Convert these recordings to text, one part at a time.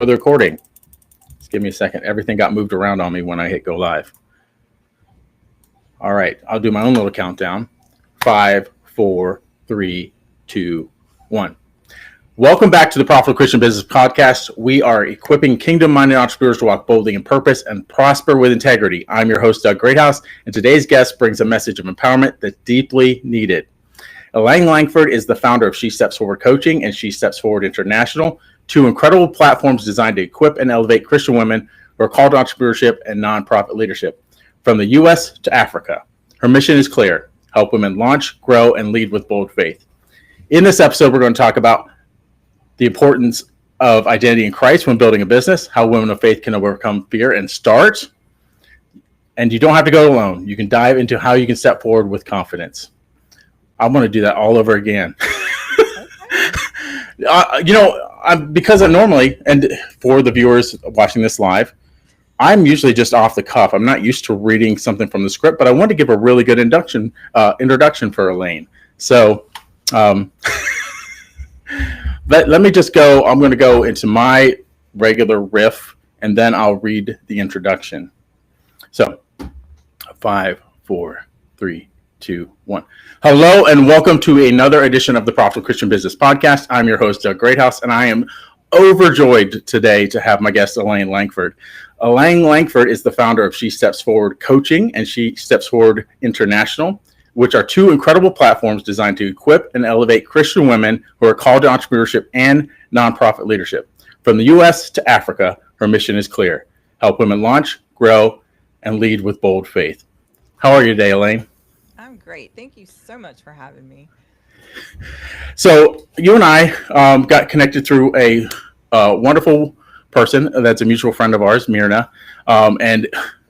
the recording. Just give me a second. Everything got moved around on me when I hit go live. All right, I'll do my own little countdown. 5, 4, 3, 2, 1. Welcome back to the Profitable Christian Business Podcast. We are equipping kingdom-minded entrepreneurs to walk boldly in purpose and prosper with integrity. I'm your host, Doug Greathouse, and today's guest brings a message of empowerment that's deeply needed. Elaine Langford is the founder of She Steps Forward Coaching and She Steps Forward International, two incredible platforms designed to equip and elevate Christian women who are called to entrepreneurship and nonprofit leadership. From the U.S. to Africa, her mission is clear: help women launch, grow, and lead with bold faith. In this episode, we're going to talk about the importance of identity in Christ when building a business, how women of faith can overcome fear and start. And you don't have to go alone. You can dive into how you can step forward with confidence. I'm going to do that all over again. Because I normally, and for the viewers watching this live, I'm usually just off the cuff. I'm not used to reading something from the script, but I want to give a really good introduction for Elaine. So let me just go. I'm going to go into my regular riff, and then I'll read the introduction. So 5, 4, 3, 2, 1. Hello and welcome to another edition of the Profitable Christian Business Podcast. I'm your host, Doug Greathouse, and I am overjoyed today to have my guest, Elaine Langford. Elaine Langford is the founder of She Steps Forward Coaching and She Steps Forward International, which are two incredible platforms designed to equip and elevate Christian women who are called to entrepreneurship and nonprofit leadership. From the U.S. to Africa, her mission is clear: help women launch, grow, and lead with bold faith. How are you today, Elaine? I'm great. Thank you so much for having me. So you and I got connected through a wonderful person that's a mutual friend of ours, Myrna, and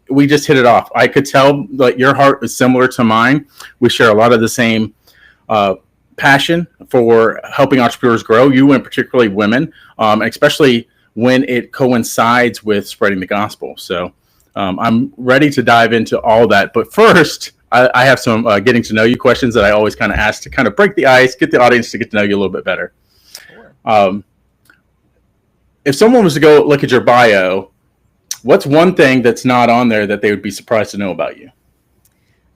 we just hit it off. I could tell that your heart is similar to mine. We share a lot of the same passion for helping entrepreneurs grow, you and particularly women, especially when it coincides with spreading the gospel. So I'm ready to dive into all that. But first, I have some getting to know you questions that I always kind of ask to kind of break the ice, get the audience to get to know you a little bit better. Sure. If someone was to go look at your bio, what's one thing that's not on there that they would be surprised to know about you?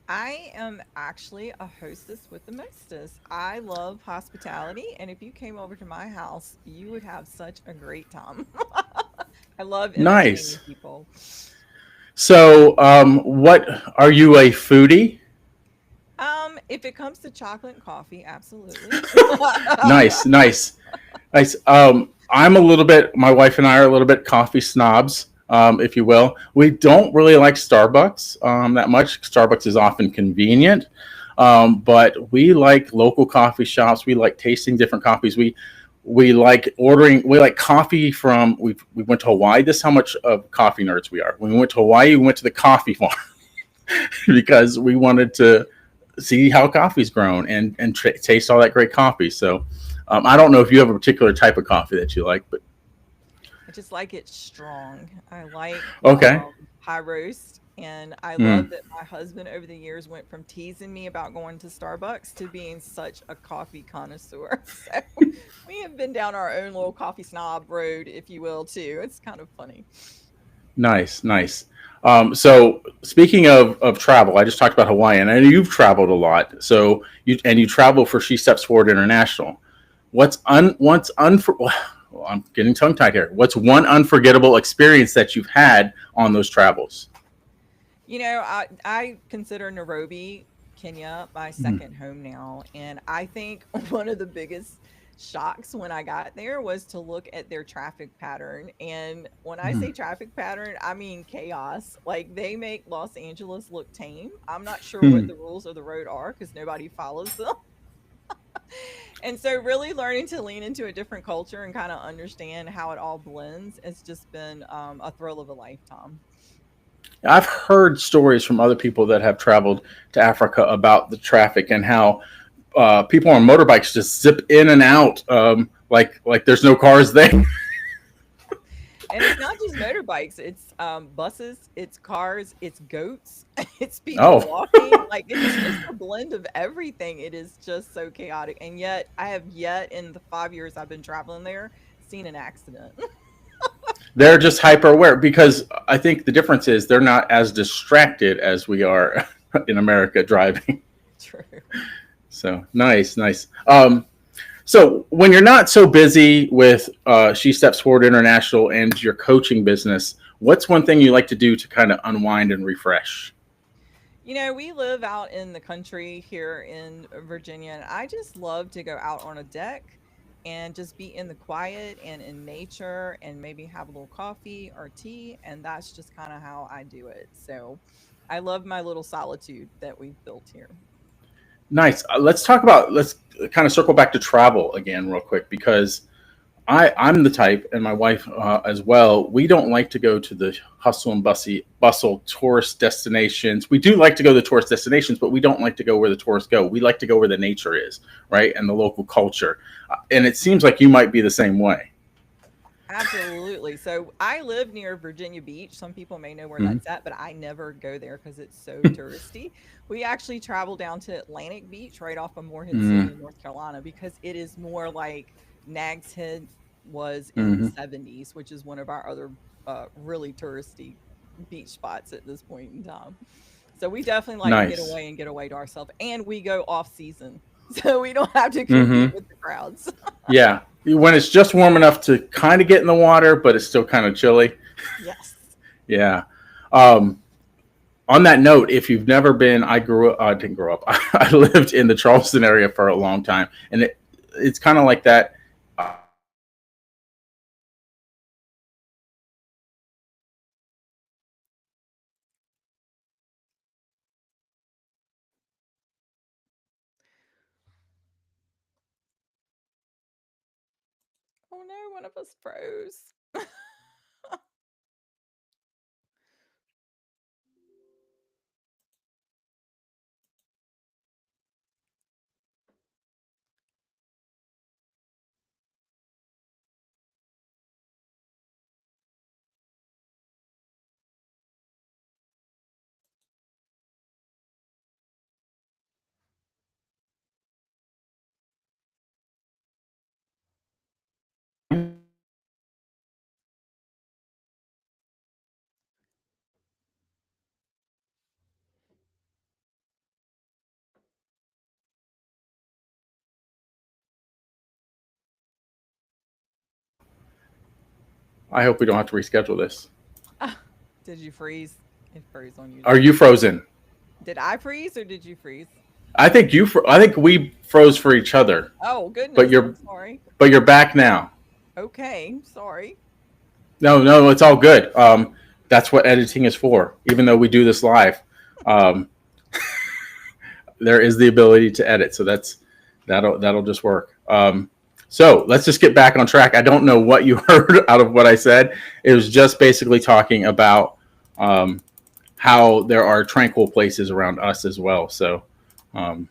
I am actually a hostess with the mostest. I love hospitality, and if you came over to my house, you would have such a great time. I love entertaining people. So, what are you, a foodie? If it comes to chocolate and coffee, absolutely. Nice. I'm a little bit, my wife and I are a little bit coffee snobs, if you will. We don't really like Starbucks that much. Starbucks is often convenient, but we like local coffee shops. We like tasting different coffees. We like ordering. We like coffee from. We went to Hawaii. This is how much of coffee nerds we are. When we went to Hawaii, we went to the coffee farm because we wanted to see how coffee's grown and taste all that great coffee. So I don't know if you have a particular type of coffee that you like, but I just like it strong. I like high roast, and I love that my husband over the years went from teasing me about going to Starbucks to being such a coffee connoisseur. So we have been down our own little coffee snob road, if you will, too. It's kind of funny. Nice. So speaking of travel, I just talked about Hawaii, and I know you've traveled a lot. So you travel for She Steps Forward International. I'm getting tongue-tied here. What's one unforgettable experience that you've had on those travels? You know, I consider Nairobi, Kenya, my second home now. And I think one of the biggest shocks when I got there was to look at their traffic pattern. And when I say traffic pattern, I mean chaos. Like, they make Los Angeles look tame. I'm not sure what the rules of the road are because nobody follows them. And so really learning to lean into a different culture and kind of understand how it all blends has just been a thrill of a lifetime. I've heard stories from other people that have traveled to Africa about the traffic and how people on motorbikes just zip in and out like there's no cars there. And it's not just motorbikes, it's buses, it's cars, it's goats, it's people walking. Like, it's just a blend of everything. It is just so chaotic. And yet I have in the 5 years I've been traveling there, seen an accident. They're just hyper aware because I think the difference is they're not as distracted as we are in America driving. True. So nice, nice. So when you're not so busy with She Steps Forward International and your coaching business, what's one thing you like to do to kind of unwind and refresh? We live out in the country here in Virginia, and I just love to go out on a deck and just be in the quiet and in nature and maybe have a little coffee or tea. And that's just kind of how I do it. So I love my little solitude that we've built here. Nice. Let's kind of circle back to travel again real quick because I'm the type, and my wife as well. We don't like to go to the hustle and bustle tourist destinations. We do like to go to the tourist destinations, but we don't like to go where the tourists go. We like to go where the nature is, right, and the local culture. And it seems like you might be the same way. Absolutely. So I live near Virginia Beach. Some people may know where Mhm. that's at, but I never go there because it's so touristy. We actually travel down to Atlantic Beach right off of Morehead City Mm, in North Carolina because it is more like Nags Head was in the mhm. 70s, which is one of our other really touristy beach spots at this point in time. So we definitely like to get Nice. away and get away to ourselves, and we go off season. So we don't have to compete Hmm. with the crowds. Yeah. When it's just warm enough to kind of get in the water, but it's still kind of chilly. Yes. Yeah. Um, on that note, if you've never been, I didn't grow up. I lived in the Charleston area for a long time, and it's kind of like that. Oh no, one of us froze. I hope we don't have to reschedule this. Did you freeze? It froze on you Are then. you frozen? Did I freeze or did you freeze? I think we froze for each other, Oh but goodness, I'm you're sorry. back now. Okay, sorry. No, no, it's all good. That's what editing is for. Even though we do this live, um, there is the ability to edit. So that'll just work. So let's just get back on track. I don't know what you heard out of what I said. It was just basically talking about um, how there are tranquil places around us as well. So um,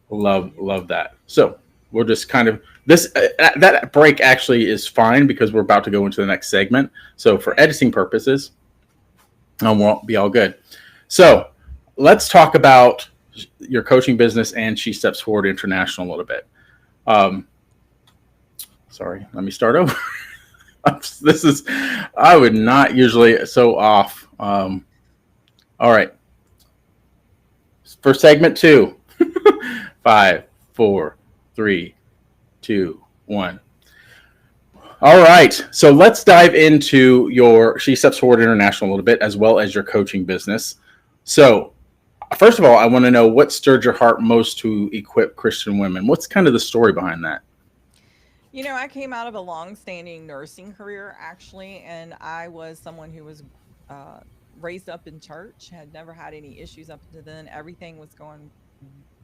love that. So we're just kind of this that break actually is fine because we're about to go into the next segment. So for Okay. editing purposes, we'll be all good. So let's talk about your coaching business and She Steps Forward International a little bit. Um, sorry, let me start over. This is I would not usually so off. All right, for segment two, five, four, three, two, one. All right, so let's dive into your She Steps Forward International a little bit, as well as your coaching business. So, first of all, I want to know what stirred your heart most to equip Christian women. What's kind of the story behind that? I came out of a long-standing nursing career actually, and I was someone who was uh, raised up in church, had never had any issues up to then. Everything was going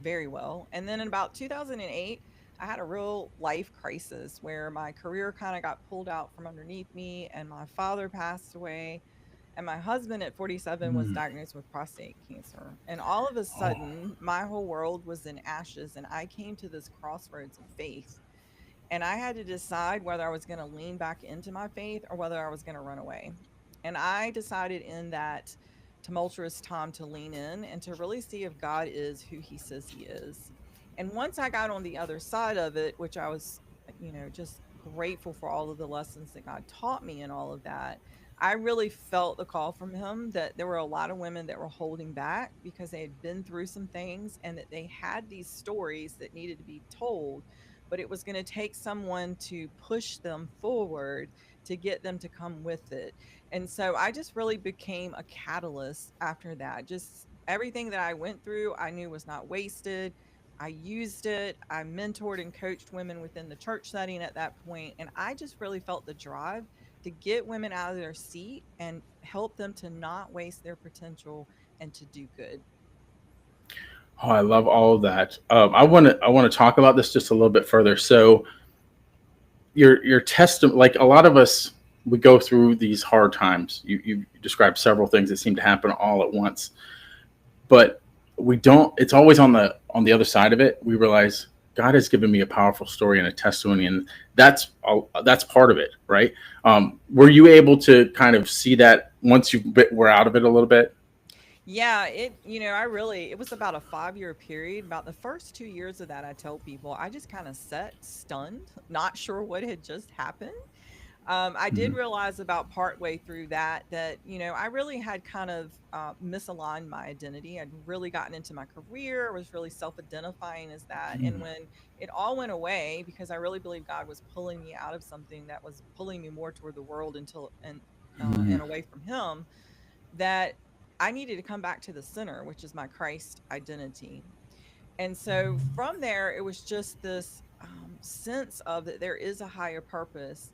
very well. And then in about 2008, I had a real life crisis where my career kind of got pulled out from underneath me, and my father passed away. And my husband at 47 was Mm. diagnosed with prostate cancer. And all of a Oh, sudden, my whole world was in ashes. And I came to this crossroads of faith, and I had to decide whether I was going to lean back into my faith or whether I was going to run away. And I decided in that tumultuous time to lean in and to really see if God is who he says he is. And once I got on the other side of it, which I was, just grateful for all of the lessons that God taught me and all of that, I really felt the call from him that there were a lot of women that were holding back because they had been through some things and that they had these stories that needed to be told, but it was going to take someone to push them forward to get them to come with it. And so I just really became a catalyst after that. Just everything that I went through, I knew was not wasted. I used it. I mentored and coached women within the church setting at that point, and I just really felt the drive to get women out of their seat and help them to not waste their potential and to do good. Oh, I love all of that. I want to talk about this just a little bit further. So your testimony, like a lot of us, we go through these hard times. You described several things that seem to happen all at once, but we don't. It's always on the other side of it. We realize God has given me a powerful story and a testimony, and that's part of it, right? Were you able to kind of see that once were out of it a little bit? Yeah, it was about a 5 year period. About the first 2 years of that, I tell people I just kind of sat stunned, not sure what had just happened. I did Mhm. realize about partway through that, I really had kind of misaligned my identity. I'd really gotten into my career, was really self identifying as that. And Mhm. when it all went away, because I really believe God was pulling me out of something that was pulling me more toward the world and Mhm. away from Him, that I needed to come back to the center, which is my Christ identity. And so from there, it was just this sense of that there is a higher purpose.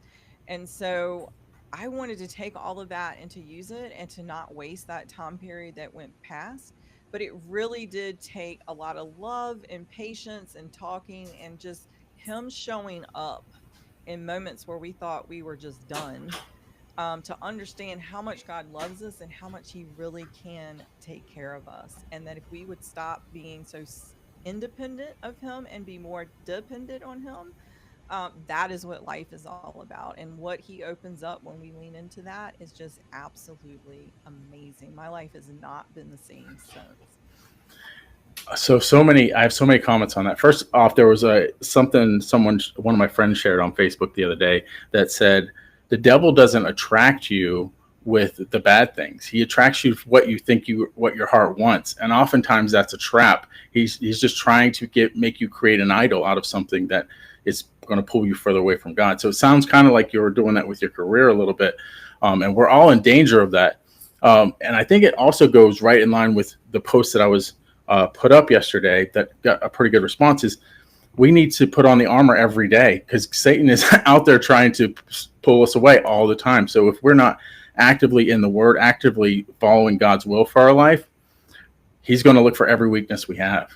And so I wanted to take all of that and to use it and to not waste that time period that went past. But it really did take a lot of love and patience and talking and just him showing up in moments where we thought we were just done, to understand how much God loves us and how much He really can take care of us. And that if we would stop being so independent of Him and be more dependent on Him, that is what life is all about. And what He opens up when we lean into that is just absolutely amazing. My life has not been the same since. I have so many comments on that. First off, there was one of my friends shared on Facebook the other day that said the devil doesn't attract you with the bad things. He attracts you for what your heart wants, and oftentimes that's a trap. He's just trying to make you create an idol out of something that is going to pull you further away from God. So it sounds kind of like you were doing that with your career a little bit, and we're all in danger of that. And I think it also goes right in line with the post that I was put up yesterday that got a pretty good response. Is we need to put on the armor every day because Satan is out there trying to pull us away all the time. So if we're not actively in the Word, actively following God's will for our life, he's going to look for every weakness we have.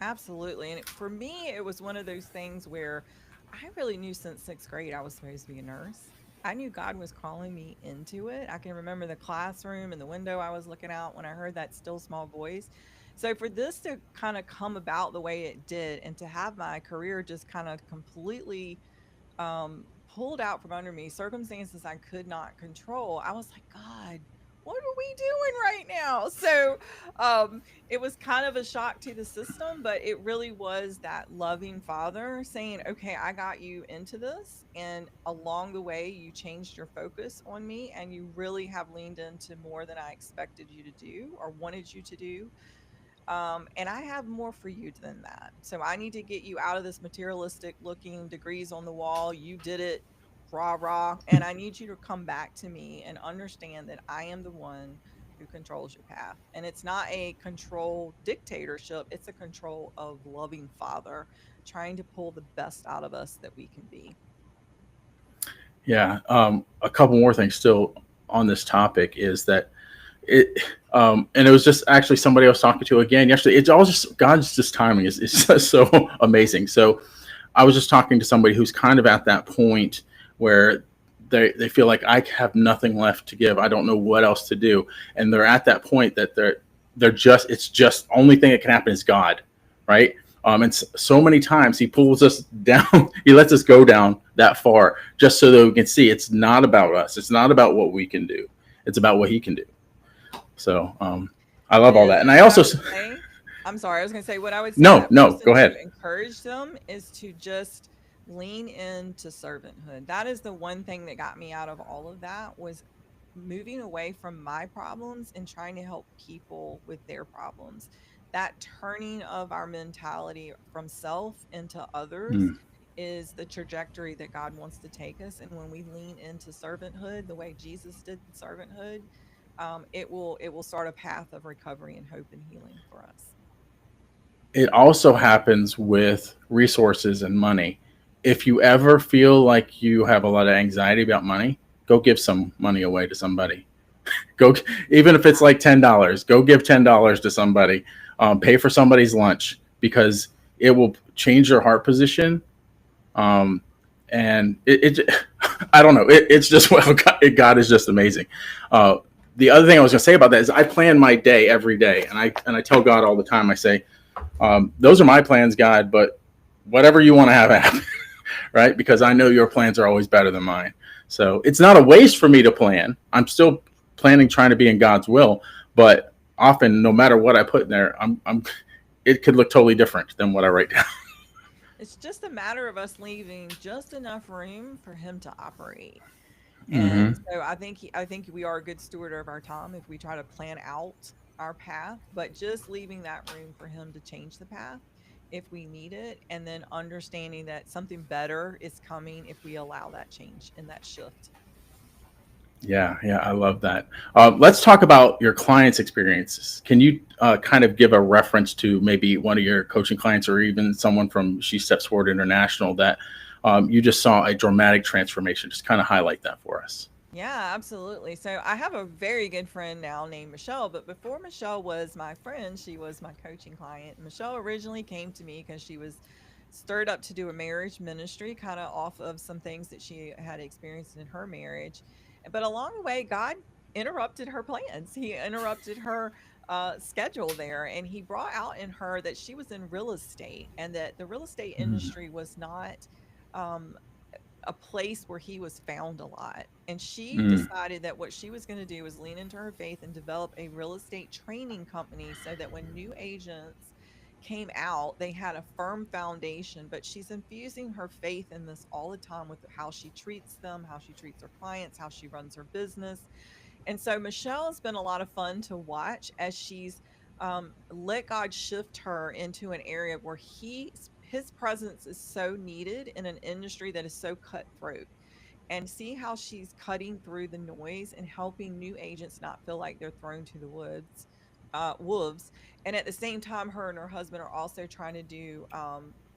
Absolutely. And for me, it was one of those things where I really knew since sixth grade I was supposed to be a nurse. I knew God was calling me into it. I can remember the classroom and the window I was looking out when I heard that still small voice. So for this to kind of come about the way it did and to have my career just kind of completely pulled out from under me, circumstances I could not control, I was like, God, what are we doing right now? So it was kind of a shock to the system, but it really was that loving father saying, okay, I got you into this. And along the way, you changed your focus on me and you really have leaned into more than I expected you to do or wanted you to do. And I have more for you than that. So I need to get you out of this materialistic looking degrees on the wall. You did it, rah, rah. And I need you to come back to me and understand that I am the one who controls your path. And it's not a control dictatorship, it's a control of loving father trying to pull the best out of us that we can be. Yeah. A couple more things still on this topic is that it, and it was just actually somebody I was talking to again yesterday. It's all just God's just timing is just so amazing. So I was just talking to somebody who's kind of at that point where they feel like I have nothing left to give. I don't know what else to do. And they're at that point that they're just, it's just only thing that can happen is God. Right. And so many times he pulls us down, he lets us go down that far just so that we can see it's not about us. It's not about what we can do. It's about what he can do. So I love all And that. And I what I also, would say, I'm sorry, I was going to say what I would say to no, that no, person go to ahead. encourage them is to just lean into servanthood. That is the one thing that got me out of all of that, was moving away from my problems and trying to help people with their problems. That turning of our mentality from self into others Mm. is the trajectory that God wants to take us. And when we lean into servanthood the way Jesus did servanthood, it will start a path of recovery and hope and healing for us. It also happens with resources and money. If you ever feel like you have a lot of anxiety about money, go give some money away to somebody. Go, even if it's like $10, go give $10 to somebody. Pay for somebody's lunch because it will change your heart position. Um, and I don't know. It's just well, God is just amazing. Uh, the other thing I was going to say about that is I plan my day every day, and I tell God all the time. I say, those are my plans, God, but whatever you want to have happen, right? Because I know your plans are always better than mine. So it's not a waste for me to plan. I'm still planning, trying to be in God's will, but often, no matter what I put in there, it could look totally different than what I write down. It's just a matter of us leaving just enough room for him to operate. And Mm-hmm. so I think we are a good steward of our time if we try to plan out our path, but just leaving that room for him to change the path if we need it, and then understanding that something better is coming if we allow that change and that shift. Yeah, yeah, I love that. Let's talk about your clients' experiences. Can you kind of give a reference to maybe one of your coaching clients or even someone from She Steps Forward International that you just saw a dramatic transformation? Just kind of highlight that for us. Yeah, absolutely. So I have a very good friend now named Michelle, but before Michelle was my friend, she was my coaching client. Michelle originally came to me because she was stirred up to do a marriage ministry, kind of off of some things that she had experienced in her marriage. But along the way, God interrupted her plans. He interrupted her schedule there, and he brought out in her that she was in real estate and that the real estate Mm, industry was not. Um, a place where he was found a lot. And she mm. decided that what she was going to do was lean into her faith and develop a real estate training company so that when new agents came out, they had a firm foundation. But she's infusing her faith in this all the time with how she treats them, how she treats her clients, how she runs her business. And so Michelle has been a lot of fun to watch as she's let God shift her into an area where his presence is so needed in an industry that is so cutthroat, and see how she's cutting through the noise and helping new agents not feel like they're thrown to the wolves. And at the same time, her and her husband are also trying to do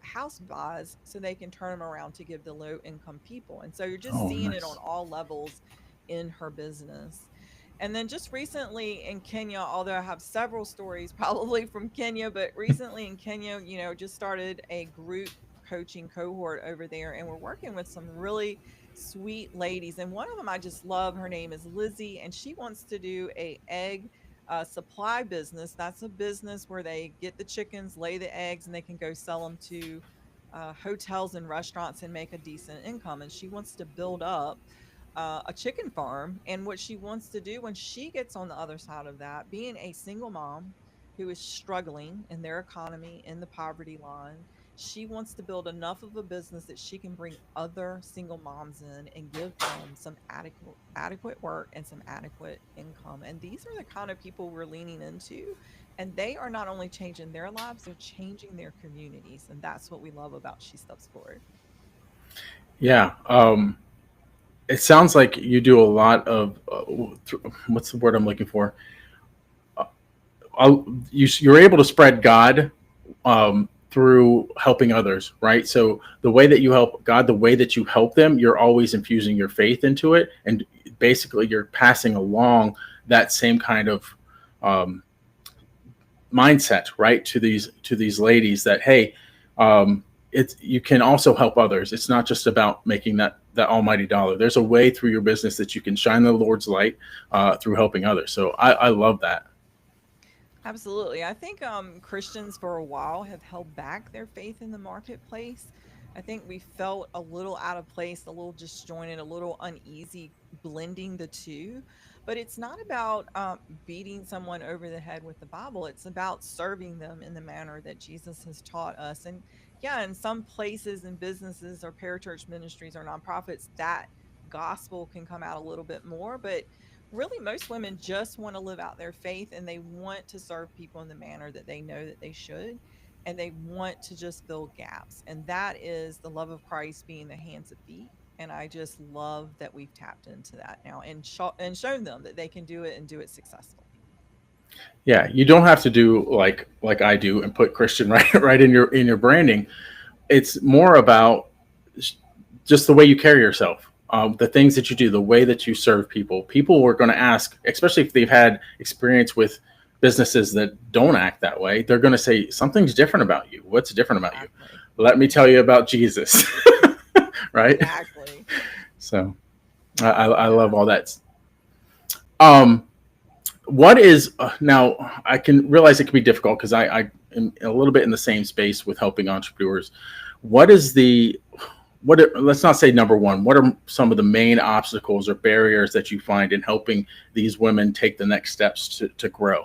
house buys so they can turn them around to give the low income people. And so you're just Oh, seeing it on nice. all levels in her business. And then just recently in Kenya, although I have several stories probably from Kenya, but recently in Kenya, just started a group coaching cohort over there, and we're working with some really sweet ladies. And one of them I just love. Her name is Lizzie, and she wants to do a egg supply business. That's a business where they get the chickens, lay the eggs, and they can go sell them to hotels and restaurants and make a decent income. And she wants to build up a chicken farm. And what she wants to do when she gets on the other side of that, being a single mom who is struggling in their economy in the poverty line, she wants to build enough of a business that she can bring other single moms in and give them some adequate work and some adequate income. And these are the kind of people we're leaning into. And they are not only changing their lives, they're changing their communities. And that's what we love about She Steps Forward. Yeah. It sounds like you do a lot of what's the word I'm looking for? You're able to spread God through helping others, right? So the way that you help God, the way that you help them, you're always infusing your faith into it, and basically you're passing along that same kind of um, mindset, right, to these ladies that hey, it's you can also help others. It's not just about making that almighty dollar. There's a way through your business that you can shine the Lord's light through helping others. So I love that. Absolutely. I think Christians for a while have held back their faith in the marketplace. I think we felt a little out of place, a little disjointed, a little uneasy blending the two. But it's not about beating someone over the head with the Bible. It's about serving them in the manner that Jesus has taught us. And yeah, in some places and businesses or parachurch ministries or nonprofits, that gospel can come out a little bit more. But really, most women just want to live out their faith and they want to serve people in the manner that they know that they should. And they want to just fill gaps. And that is the love of Christ being the hands and feet. And I just love that we've tapped into that now and shown them that they can do it and do it successfully. Yeah, you don't have to do like I do and put Christian right in your branding. It's more about just the way you carry yourself, the things that you do, the way that you serve people. People are going to ask, especially if they've had experience with businesses that don't act that way. They're going to say something's different about you. What's different about you? Exactly. Let me tell you about Jesus. Right? Exactly. So I love Yeah. all that. Um, what is now? I can realize it can be difficult because I am a little bit in the same space with helping entrepreneurs. What is the let's not say number one. What are some of the main obstacles or barriers that you find in helping these women take the next steps to grow?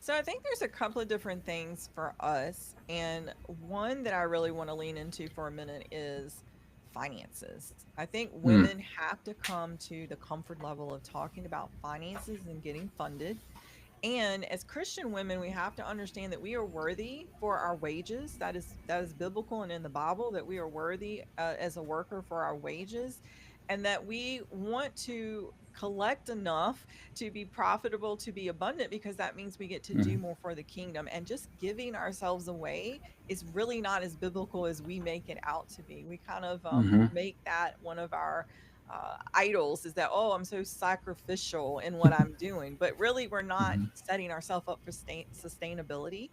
So I think there's a couple of different things for us. And one that I really want to lean into for a minute is finances. I think Mm, women have to come to the comfort level of talking about finances and getting funded. And as Christian women, we have to understand that we are worthy for our wages. That is biblical and in the Bible that we are worthy as a worker for our wages, and that we want to collect enough to be profitable, to be abundant, because that means we get to do mm, more for the kingdom. And just giving ourselves away is really not as biblical as we make it out to be. We kind of mm-hmm, make that one of our idols, is that, oh, I'm so sacrificial in what I'm doing, but really we're not mm-hmm, setting ourselves up for sustainability.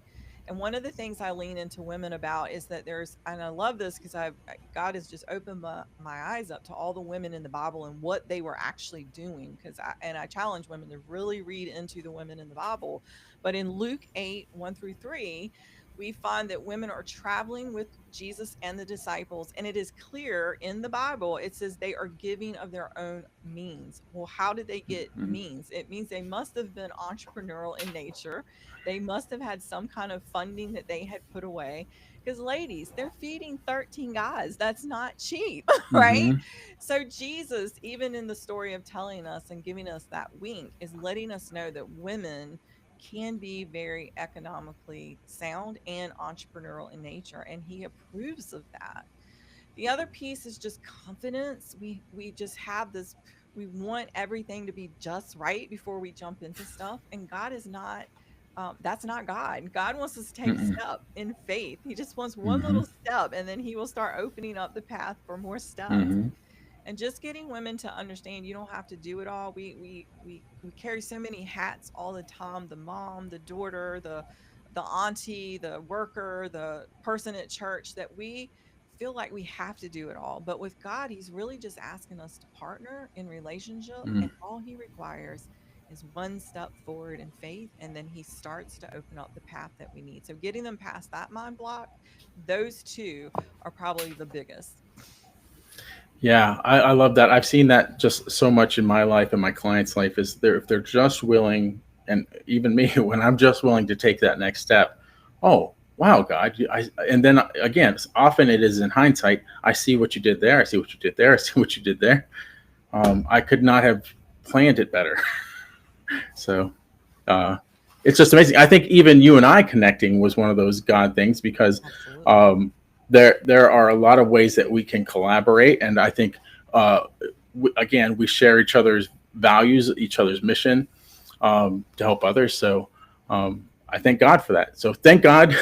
And one of the things I lean into women about is that there's, and I love this because God has just opened my eyes up to all the women in the Bible and what they were actually doing. And I challenge women to really read into the women in the Bible. But in Luke 8:1-3, we find that women are traveling with Jesus and the disciples. And it is clear in the Bible, it says they are giving of their own means. Well, how did they get mm-hmm, means? It means they must have been entrepreneurial in nature. They must have had some kind of funding that they had put away. Because, ladies, they're feeding 13 guys. That's not cheap, right? mm-hmm, So, Jesus, even in the story of telling us and giving us that wink, is letting us know that women can be very economically sound and entrepreneurial in nature, and he approves of that. The other piece is just confidence. We just have this, we want everything to be just right before we jump into stuff, and God is not, that's not God. God wants us to take mm-hmm, step in faith. He just wants one mm-hmm, little step, and then he will start opening up the path for more steps. mm-hmm. And just getting women to understand you don't have to do it all. We carry so many hats all the time: the mom, the daughter, the auntie, the worker, the person at church, that we feel like we have to do it all. But with God, he's really just asking us to partner in relationship, and all he requires is one step forward in faith, and then he starts to open up the path that we need. So getting them past that mind block, those two are probably the biggest. Yeah, I love that. I've seen that just so much in my life and my clients' life is if they're just willing, and even me, when I'm just willing to take that next step. Oh, wow, God! And then again, often it is in hindsight. I see what you did there. I see what you did there. I see what you did there. I could not have planned it better. So uh, it's just amazing. I think even you and I connecting was one of those God things because Absolutely. um, there are a lot of ways that we can collaborate, and I think uh, again we share each other's values, each other's mission to help others. So I thank God for that. So thank God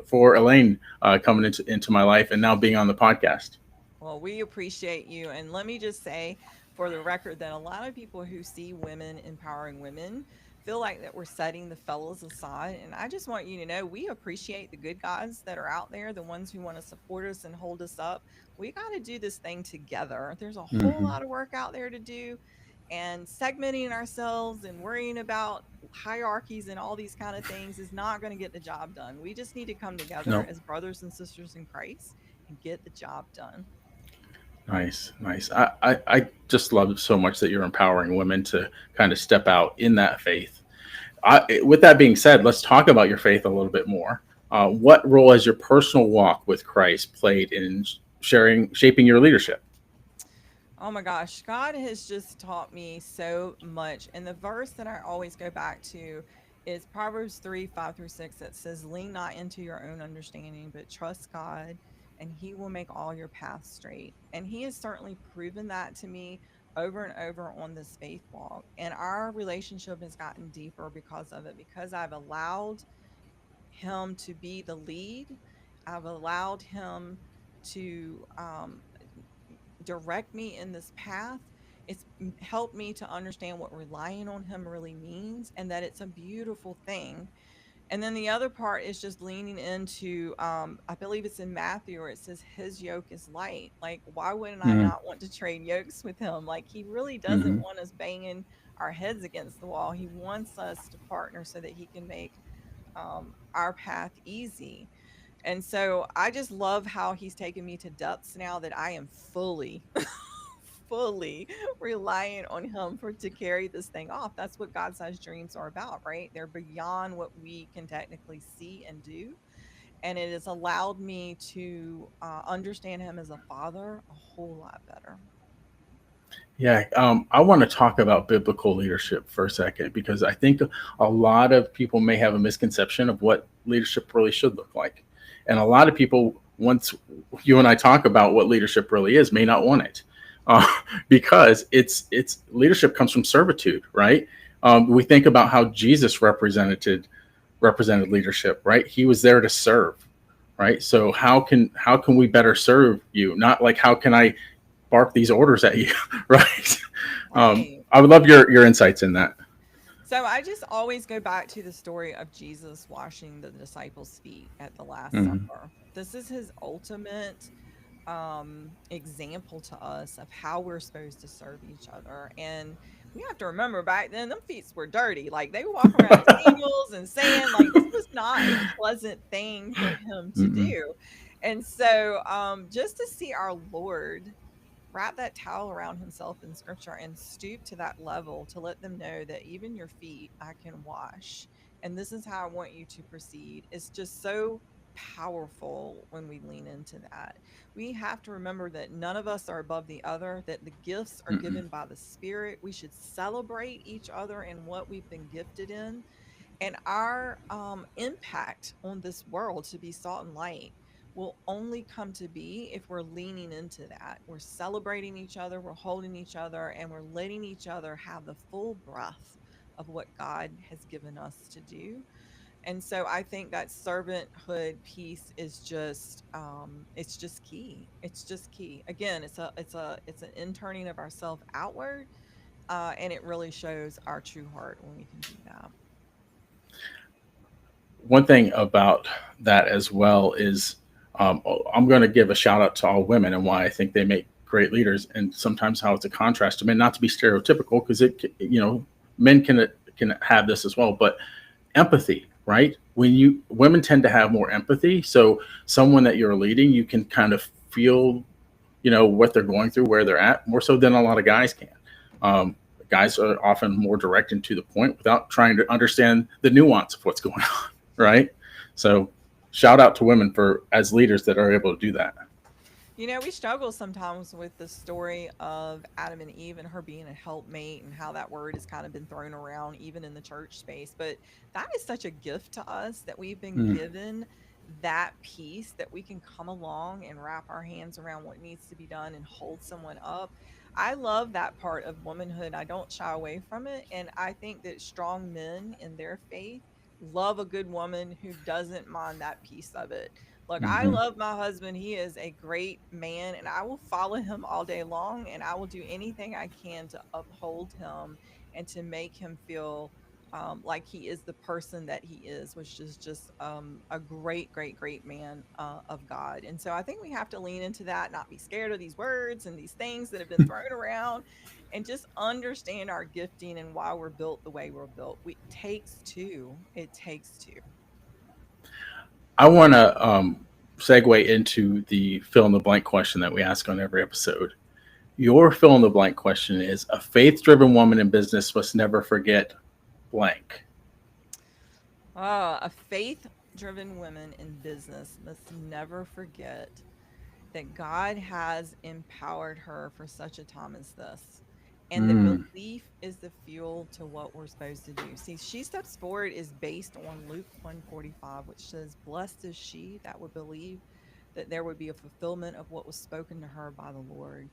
for Elaine coming into my life and now being on the podcast. Well, we appreciate you. And let me just say for the record that a lot of people who see women empowering women feel like that we're setting the fellows aside. And I just want you to know we appreciate the good guys that are out there, the ones who want to support us and hold us up. We got to do this thing together. There's a whole Hmm. lot of work out there to do. And segmenting ourselves and worrying about hierarchies and all these kind of things is not going to get the job done. We just need to come together No, as brothers and sisters in Christ and get the job done. nice, nice. I just love so much that you're empowering women to kind of step out in that faith. With that being said, let's talk about your faith a little bit more. What role has your personal walk with Christ played in shaping your leadership? Oh my gosh, God has just taught me so much. And the verse that I always go back to is Proverbs 3 5 through 6 that says, "Lean not into your own understanding, but trust God, and He will make all your paths straight." And He has certainly proven that to me over and over on this faith walk. And our relationship has gotten deeper because of it, because I've allowed Him to be the lead. I've allowed Him to direct me in this path. It's helped me to understand what relying on Him really means, and that it's a beautiful thing. And then the other part is just leaning into, I believe it's in Matthew where it says His yoke is light. Like, why wouldn't I Mm-hmm. not want to trade yokes with Him? Like, He really doesn't Mm-hmm. want us banging our heads against the wall. He wants us to partner so that He can make our path easy. And so I just love how He's taken me to depths now that I am fully, fully relying on Him for to carry this thing off. That's what God-sized dreams are about, right? They're beyond what we can technically see and do. And it has allowed me to understand Him as a father a whole lot better. Yeah, I want to talk about biblical leadership for a second because I think a lot of people may have a misconception of what leadership really should look like. And a lot of people, once you and I talk about what leadership really is, may not want it uh, because it's leadership comes from servitude, right? We think about how Jesus represented leadership, right? He was there to serve, right? So how can we better serve you? Not like how can I bark these orders at you, right? Right. I would love your insights in that. So I just always go back to the story of Jesus washing the disciples' feet at the Last Mm-hmm. Supper. This is His ultimate example to us of how we're supposed to serve each other. And we have to remember back then, them feet were dirty. Like they were walking around in sandals and sand. Like this was not a pleasant thing for Him to Mm-mm. do. And so just to see our Lord wrap that towel around Himself in scripture and stoop to that level to let them know that even your feet I can wash. And this is how I want you to proceed. It's just so powerful when we lean into that. We have to remember that none of us are above the other, that the gifts are Mm-mm. given by the Spirit. We should celebrate each other in what we've been gifted in, and our impact on this world to be salt and light will only come to be if we're leaning into that. We're celebrating each other, we're holding each other, and we're letting each other have the full breath of what God has given us to do. And so I think that servanthood piece is just it's just key. It's just key. Again, it's an inturning of ourself outward, and it really shows our true heart when we can do that. One thing about that as well is I'm going to give a shout out to all women and why I think they make great leaders, and sometimes how it's a contrast to men. Not to be stereotypical, because men can have this as well, but empathy, right? When you women tend to have more empathy, so someone that you're leading, you can kind of feel, what they're going through, where they're at, more so than a lot of guys can. Um, Guys are often more direct and to the point without trying to understand the nuance of what's going on, right? So, shout out to women for as leaders that are able to do that. We struggle sometimes with the story of Adam and Eve and her being a helpmate and how that word has kind of been thrown around even in the church space. But that is such a gift to us that we've been Mm. given that piece that we can come along and wrap our hands around what needs to be done and hold someone up. I love that part of womanhood. I don't shy away from it. And I think that strong men in their faith love a good woman who doesn't mind that piece of it. Look, I Hmm. love my husband. He is a great man, and I will follow him all day long, and I will do anything I can to uphold him and to make him feel like he is the person that he is, which is just a great, great, great man of God. And so I think we have to lean into that, not be scared of these words and these things that have been thrown around, and just understand our gifting and why we're built the way we're built. It takes two. It takes two. I want to segue into the fill in the blank question that we ask on every episode. Your fill in the blank question is: a faith driven woman in business must never forget blank. A faith driven women in business must never forget that God has empowered her for such a time as this. And the Mm, belief is the fuel to what we're supposed to do. See, She Steps Forward is based on Luke 145, which says, "Blessed is she that would believe that there would be a fulfillment of what was spoken to her by the Lord."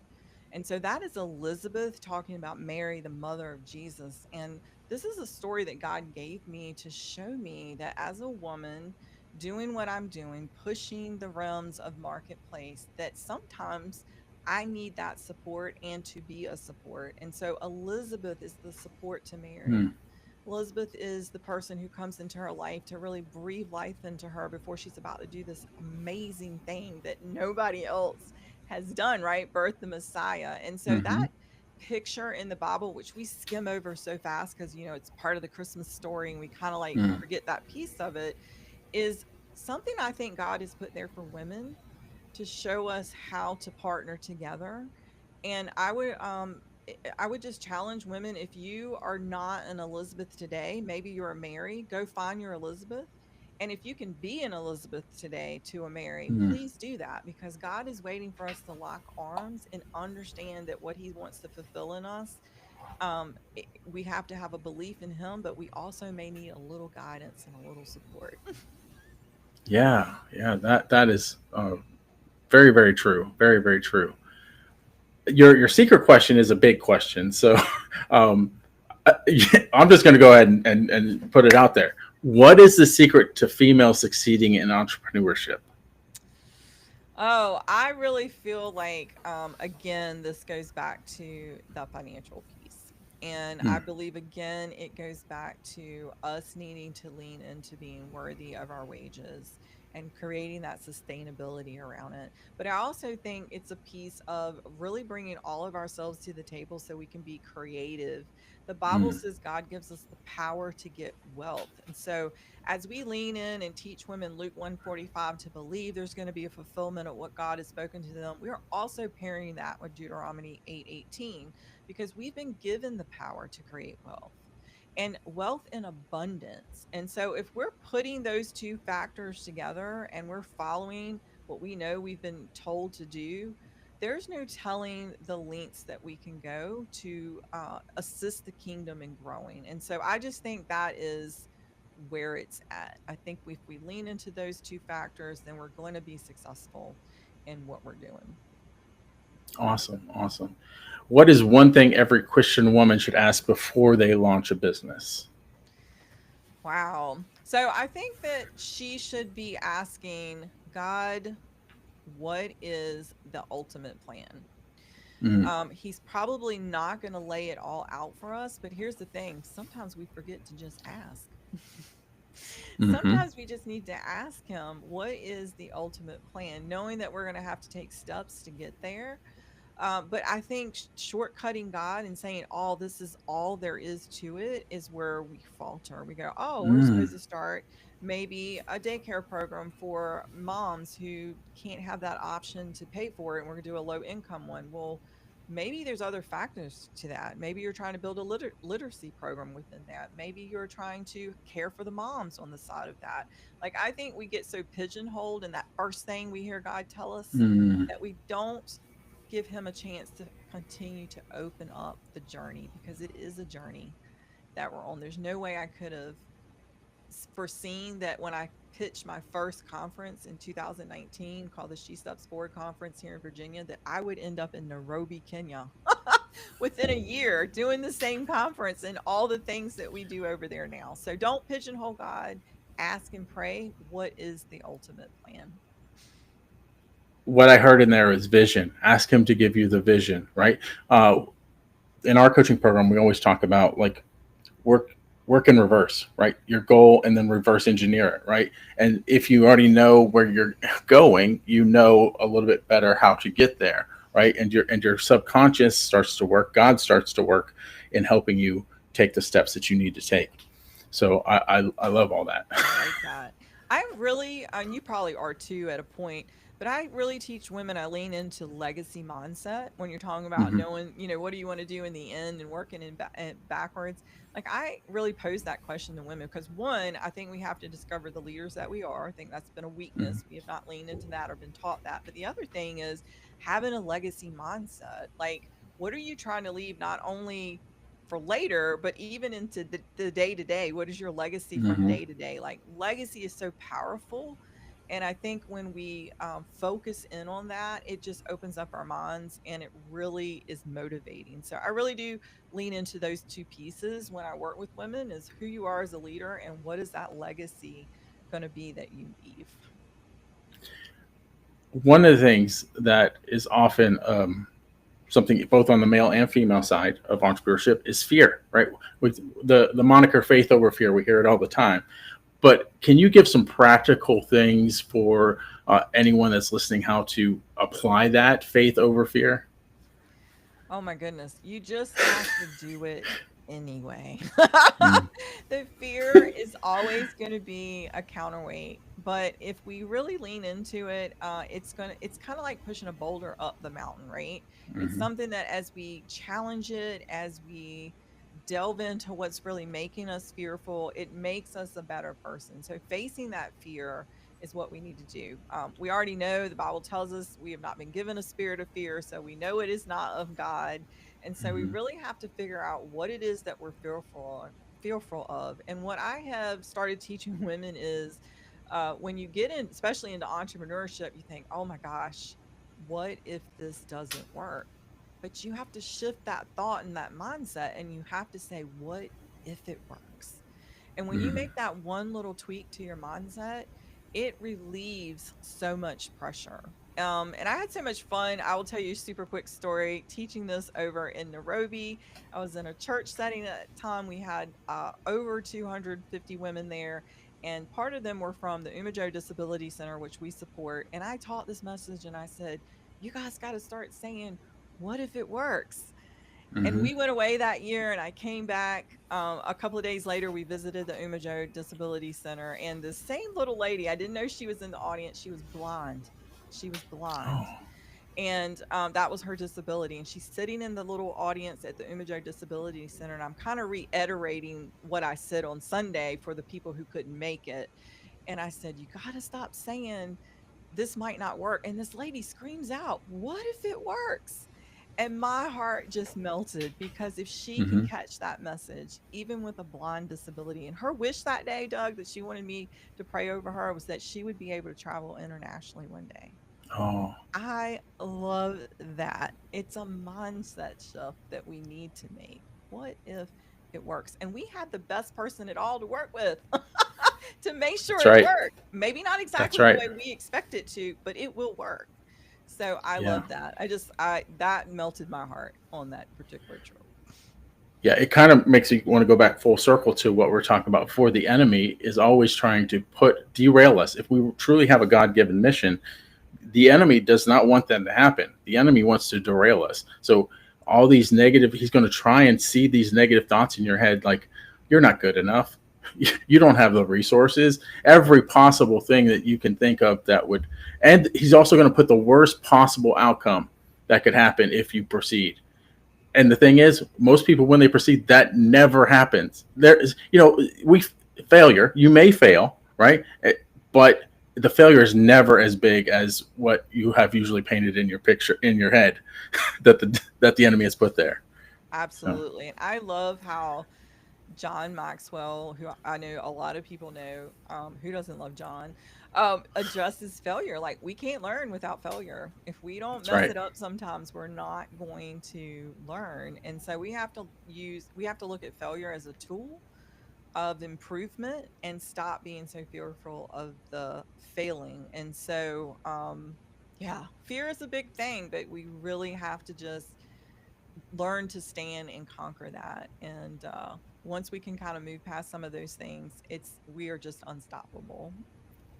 And so that is Elizabeth talking about Mary, the mother of Jesus. And this is a story that God gave me to show me that as a woman doing what I'm doing, pushing the realms of marketplace, that sometimes I need that support and to be a support. And so Elizabeth is the support to Mary. mm, Elizabeth is the person who comes into her life to really breathe life into her before she's about to do this amazing thing that nobody else has done, right? Birth the Messiah. And so mm-hmm, that picture in the Bible, which we skim over so fast because, it's part of the Christmas story and we kind of like mm, forget that piece of it, is something I think God has put there for women to show us how to partner together. And I would just challenge women, if you are not an Elizabeth today, maybe you're a Mary, go find your Elizabeth. And if you can be an Elizabeth today to a Mary, mm. please do that, because God is waiting for us to lock arms and understand that what he wants to fulfill in us, we have to have a belief in him, but we also may need a little guidance and a little support. Yeah, yeah, that is very, very true. Very, very true. Your secret question is a big question. So um, I'm just going to go ahead and put it out there. What is the secret to female succeeding in entrepreneurship? Oh, I really feel like, again, this goes back to the financial piece. And I Mm, believe, again, it goes back to us needing to lean into being worthy of our wages and creating that sustainability around it. But I also think it's a piece of really bringing all of ourselves to the table so we can be creative. The Bible mm, says God gives us the power to get wealth. And so, as we lean in and teach women Luke 145 to believe there's going to be a fulfillment of what God has spoken to them, we are also pairing that with Deuteronomy 8:18, because we've been given the power to create wealth and wealth in abundance. And so if we're putting those two factors together and we're following what we know we've been told to do, there's no telling the lengths that we can go to assist the kingdom in growing. And so I just think that is where it's at. I think if we lean into those two factors, then we're going to be successful in what we're doing. awesome, awesome. What is one thing every Christian woman should ask before they launch a business? Wow. So I think that she should be asking God, what is the ultimate plan? Mm, He's probably not going to lay it all out for us, but here's the thing: sometimes we forget to just ask. mm-hmm, Sometimes we just need to ask him, what is the ultimate plan, knowing that we're going to have to take steps to get there. But I think shortcutting God and saying, "Oh, this is all there is to it," is where we falter. We go, "Oh, we're mm, supposed to start maybe a daycare program for moms who can't have that option to pay for it, and we're going to do a low income one." Well, maybe there's other factors to that. Maybe you're trying to build a literacy program within that. Maybe you're trying to care for the moms on the side of that. Like, I think we get so pigeonholed in that first thing we hear God tell us mm. that we don't give him a chance to continue to open up the journey, because it is a journey that we're on. There's no way I could have foreseen that when I pitched my first conference in 2019 called the She Steps Forward Conference here in Virginia, that I would end up in Nairobi, Kenya within a year doing the same conference and all the things that we do over there now. So don't pigeonhole God. Ask and pray, what is the ultimate plan? What I heard in there is vision. Ask him to give you the vision, right? Uh, in our coaching program, we always talk about like work work in reverse, right? Your goal and then reverse engineer it, right? And if you already know where you're going, you know a little bit better how to get there, right? And your subconscious starts to work. God starts to work in helping you take the steps that you need to take. So I love all that. I like that. I'm really, and you probably are too, at a point But I really teach women, I lean into legacy mindset when you're talking about Hmm. knowing, what do you want to do in the end and working backwards. Like, I really pose that question to women because, one, I think we have to discover the leaders that we are. I think that's been a Hmm. weakness. We have not leaned into that or been taught that. But the other thing is having a legacy mindset. Like, what are you trying to leave not only for later, but even into the day to day? What is your legacy from Hmm. day to day? Like, legacy is so powerful, and I think when we focus in on that, it just opens up our minds and it really is motivating. So I really do lean into those two pieces when I work with women: is who you are as a leader and what is that legacy going to be that you leave. One of the things that is often something both on the male and female side of entrepreneurship is fear, right? With the moniker faith over fear, we hear it all the time. But can you give some practical things for anyone that's listening how to apply that faith over fear? Oh my goodness. You just have to do it anyway. Mm. The fear is always going to be a counterweight, but if we really lean into it, it's kind of like pushing a boulder up the mountain, right? It's Hmm. something that as we challenge it, as we delve into what's really making us fearful, it makes us a better person. So facing that fear is what we need to do. We already know the Bible tells us we have not been given a spirit of fear, so we know it is not of God. And so we Hmm. really have to figure out what it is that we're fearful of. And what I have started teaching women is when you get in, especially into entrepreneurship, you think, oh my gosh, what if this doesn't work? But you have to shift that thought and that mindset, and you have to say, what if it works? And when you Hmm. make that one little tweak to your mindset, it relieves so much pressure. And I had so much fun. I will tell you a super quick story teaching this over in Nairobi. I was in a church setting at the time. We had over 250 women there, and part of them were from the Umajo Disability Center, which we support. And I taught this message and I said, you guys got to start saying, what if it works? And Hmm. we went away that year, and I came back a couple of days later. We visited the Umajo Disability Center, and the same little lady, I didn't know she was in the audience. She was blind. She was blind. Oh. And that was her disability. And she's sitting in the little audience at the Umajo Disability Center. And I'm kind of reiterating what I said on Sunday for the people who couldn't make it. And I said, you got to stop saying this might not work. And this lady screams out, what if it works? And my heart just melted because if she can Hmm. catch that message, even with a blind disability, and her wish that day, Doug, that she wanted me to pray over her was that she would be able to travel internationally one day. Oh. I love that. It's a mindset shift that we need to make. What if it works? And we had the best person at all to work with to make That's sure it right. worked. Maybe not That's exactly the right. way we expect it to, but it will work. So I Yeah. love that. I that melted my heart on that particular trip. Yeah, it kind of makes you want to go back full circle to what we're talking about before. The enemy is always trying to derail us. If we truly have a God-given mission, the enemy does not want that to happen. The enemy wants to derail us. So all these negative, he's going to try and see these negative thoughts in your head, like you're not good enough. You don't have the resources. Every possible thing that you can think of that would, and he's also going to put the worst possible outcome that could happen if you proceed. And the thing is, most people, when they proceed, that never happens. There is, we failure. You may fail, right? But the failure is never as big as what you have usually painted in your picture in your head that the enemy has put there. So Absolutely. And I love how John Maxwell, who I know a lot of people know, who doesn't love John, addresses failure. Like, we can't learn without failure. If we don't that's mess right. it up, sometimes we're not going to learn. And so we have to look at failure as a tool of improvement and stop being so fearful of the failing. And so, yeah, fear is a big thing, but we really have to just learn to stand and conquer that. And once we can kind of move past some of those things, we are just unstoppable.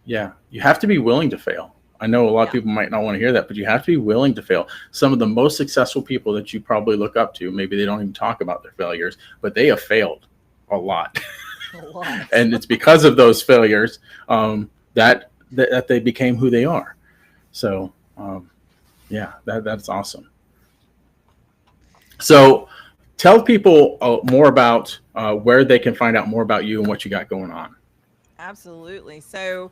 Yeah, you have to be willing to fail. I know a lot of Yeah. people might not want to hear that, but you have to be willing to fail. Some of the most successful people that you probably look up to, maybe they don't even talk about their failures, but they have failed a lot. A lot. And it's because of those failures that they became who they are. So, yeah, that's awesome. So tell people more about where they can find out more about you and what you got going on. Absolutely. So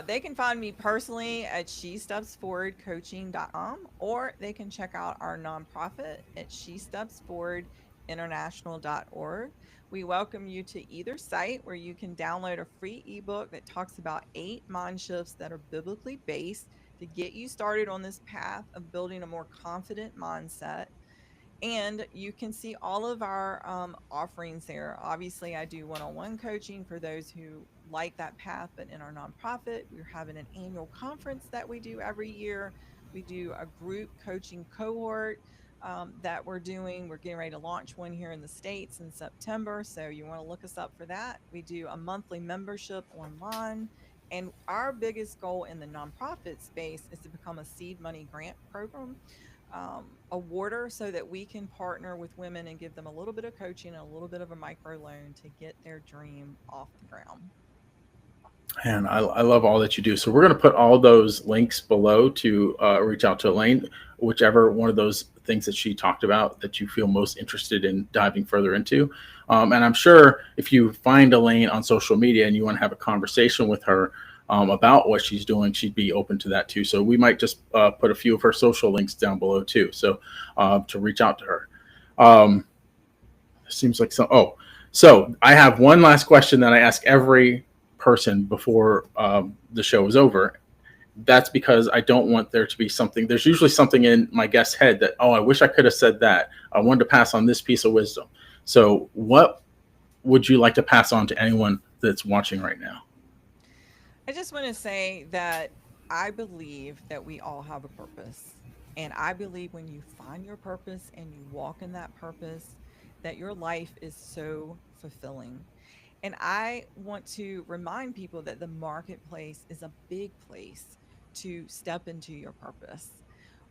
they can find me personally at shestepsforwardcoaching.com, or they can check out our nonprofit at shestepsforwardinternational.org. We welcome you to either site, where you can download a free ebook that talks about 8 mind shifts that are biblically based to get you started on this path of building a more confident mindset. And you can see all of our offerings there. Obviously, I do one-on-one coaching for those who like that path, but in our nonprofit, we're having an annual conference that we do every year. We do a group coaching cohort that we're doing. We're getting ready to launch one here in the States in September. So you want to look us up for that. We do a monthly membership online. And our biggest goal in the nonprofit space is to become a seed money grant program awarder, so that we can partner with women and give them a little bit of coaching and a little bit of a micro loan to get their dream off the ground. And I love all that you do. So we're going to put all those links below to reach out to Elaine, whichever one of those things that she talked about that you feel most interested in diving further into. And I'm sure if you find Elaine on social media and you want to have a conversation with her about what she's doing, she'd be open to that too. So we might just put a few of her social links down below too. So to reach out to her. Seems like so I have one last question that I ask every person before the show is over. That's because I don't want there to be something. There's usually something in my guest's head that, I wish I could have said that. I wanted to pass on this piece of wisdom. So what would you like to pass on to anyone that's watching right now? I just want to say that I believe that we all have a purpose. And I believe when you find your purpose and you walk in that purpose, that your life is so fulfilling. And I want to remind people that the marketplace is a big place to step into your purpose.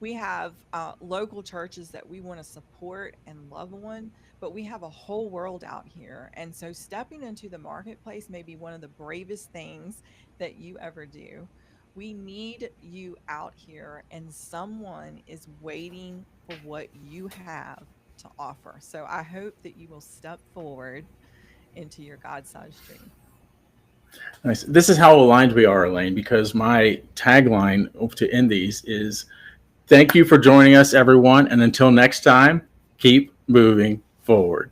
We have local churches that we want to support and love on, but we have a whole world out here. And so stepping into the marketplace may be one of the bravest things that you ever do. We need you out here, and someone is waiting for what you have to offer. So I hope that you will step forward into your God-sized dream. Nice. This is how aligned we are, Elaine, because my tagline to end these is, thank you for joining us, everyone. And until next time, keep moving forward.